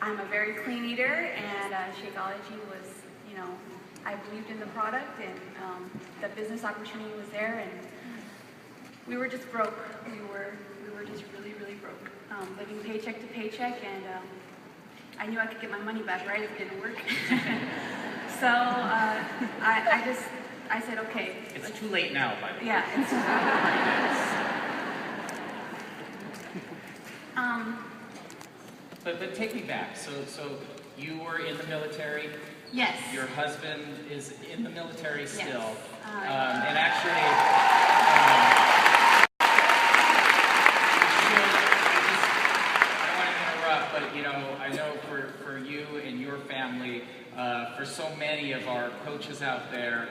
I'm a very clean eater, and Shakeology was, you know, I believed in the product, and the business opportunity was there, and we were just broke. We were just really, really broke, living paycheck to paycheck, and I knew I could get my money back, right, if it didn't work. So I said, okay. It's too late now, by the way. Yeah, it's too late. But take me back. So you were in the military. Yes. Your husband is in the military still. Yes. And actually, I don't want to interrupt, but you know, I know for you and your family, for so many of our coaches out there,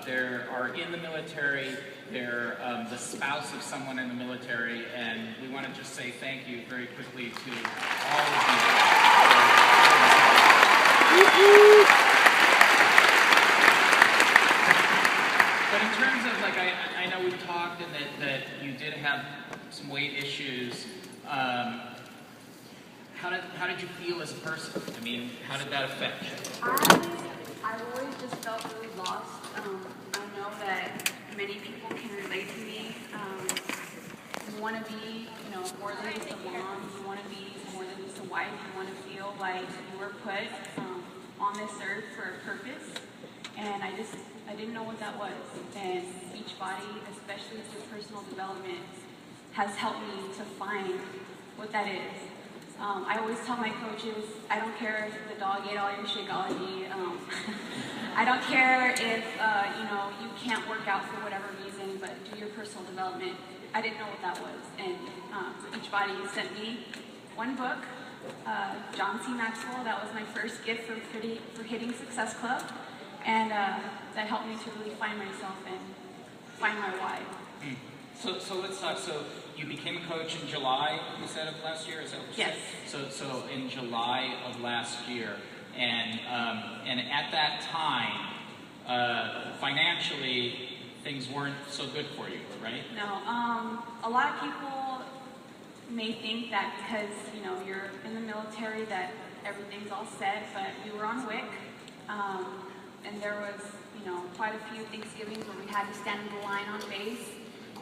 there are in the military, they're the spouse of someone in the military, and we want to just say thank you very quickly to all of you. But in terms of, like, I know we've talked and that you did have some weight issues. How did you feel as a person? I mean, how did that affect you? I've always just felt really lost. I know that many people can relate to me. You want to be, you know, more than just a mom. You want to be more than just a wife. You want to feel like you were put on this earth for a purpose. And I didn't know what that was. And Beachbody, especially through personal development, has helped me to find what that is. I always tell my coaches, I don't care if the dog ate all your Shakeology. I don't care if you know, you can't work out for whatever reason, but do your personal development. I didn't know what that was, and Beachbody sent me one book, John C. Maxwell. That was my first gift for Hitting Success Club, and that helped me to really find myself and find my why. So let's talk. So you became a coach in July, you said, of last year? Is that what you Yes. said? So in July of last year, and at that time, financially, things weren't so good for you, right? No. A lot of people may think that because, you know, you're in the military that everything's all set, but we were on WIC, and there was, you know, quite a few Thanksgivings where we had to stand in the line on base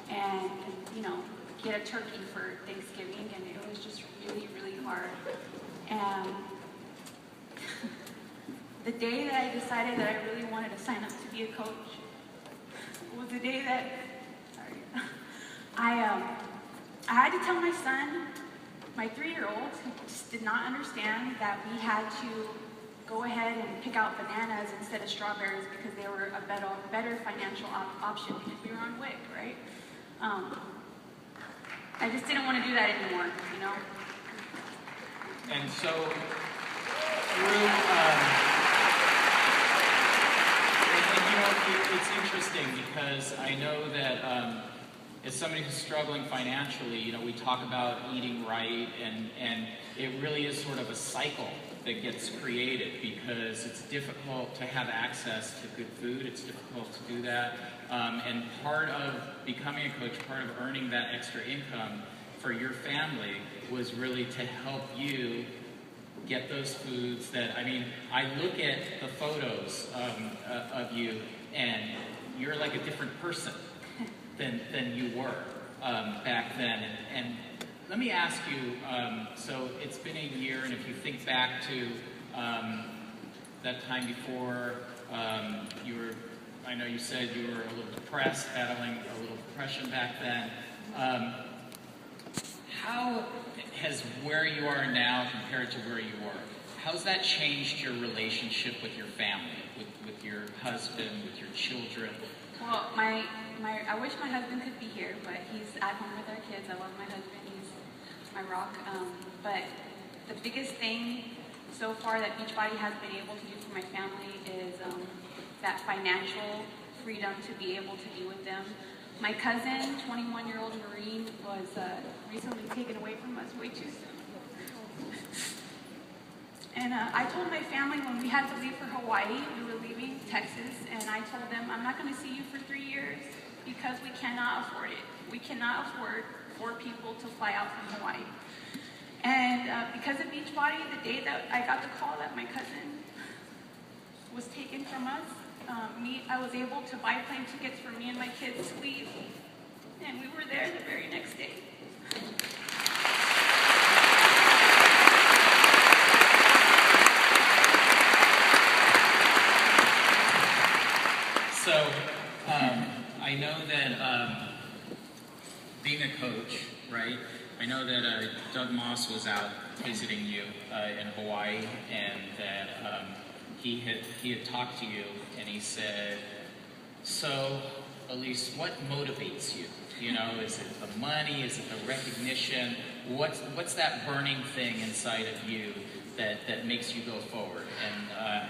and, you know, get a turkey for Thanksgiving, and it was just really, really hard. And the day that I decided that I really wanted to sign up to be a coach was the day that, I had to tell my son, my 3-year-old, who just did not understand that we had to go ahead and pick out bananas instead of strawberries because they were a better financial option because we were on WIC, right? I just didn't want to do that anymore, you know? And so, through, and you know, it's interesting because I know that as somebody who's struggling financially, you know, we talk about eating right, and it really is sort of a cycle that gets created because it's difficult to have access to good food. It's difficult to do that. And part of becoming a coach, part of earning that extra income for your family was really to help you get those foods that, I mean, I look at the photos of you and you're like a different person than you were back then. And let me ask you, so it's been a year, and if you think back to that time before, you were, I know you said you were a little depressed, battling a little depression back then. How has where you are now compared to where you were? How's that changed your relationship with your family, with your husband, with your children? Well, I wish my husband could be here, but he's at home with our kids. I love my husband. He's my rock. But the biggest thing so far that Beachbody has been able to do for my family is that financial freedom to be able to be with them. My cousin, 21-year-old Marine, was recently taken away from us way too soon. And I told my family when we had to leave for Hawaii, we were leaving Texas, and I told them, I'm not going to see you for 3 years because we cannot afford it. We cannot afford 4 people to fly out from Hawaii. And because of Beachbody, the day that I got the call that my cousin was taken from us, I was able to buy plane tickets for me and my kids to leave, and we were there the very next day. So, I know that being a coach, right? I know that Doug Moss was out visiting you in Hawaii, and that he had talked to you, and he said, "So, Elyse, what motivates you? You know, is it the money? Is it the recognition? What's that burning thing inside of you that makes you go forward?" And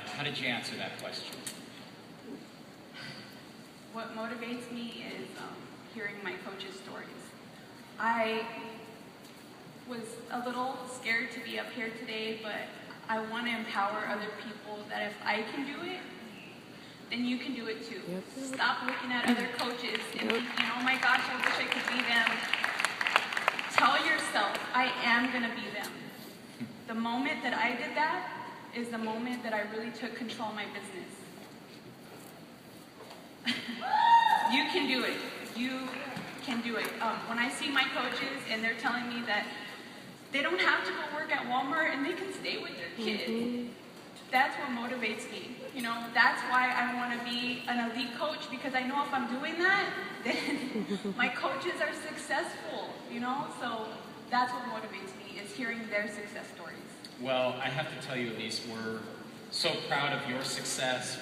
how did you answer that question? What motivates me is hearing my coach's stories. I was a little scared to be up here today, but I want to empower other people that if I can do it, then you can do it too. Stop looking at other coaches and thinking, oh my gosh, I wish I could be them. Tell yourself, I am going to be them. The moment that I did that is the moment that I really took control of my business. You can do it. You can do it. When I see my coaches and they're telling me that they don't have to go work at Walmart and they can stay with their kids, that's what motivates me. You know, that's why I want to be an elite coach, because I know if I'm doing that, then my coaches are successful, you know? So that's what motivates me, is hearing their success stories. Well, I have to tell you, Elyse, we're so proud of your success.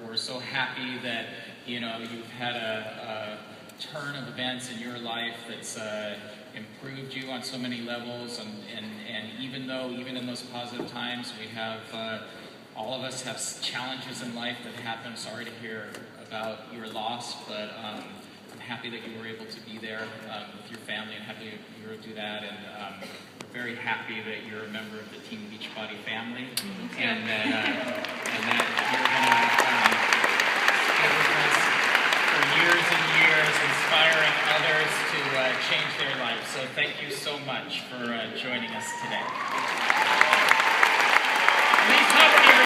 We're so happy that, you know, you've had a turn of events in your life that's improved you on so many levels, and even in those positive times, we have all of us have challenges in life that happen. Sorry to hear about your loss, but I'm happy that you were able to be there with your family, and happy you were able to do that, and we're very happy that you're a member of the Team Beachbody family, and that you're going to stay with us for years and years, inspiring others to change their lives. So thank you so much for joining us today.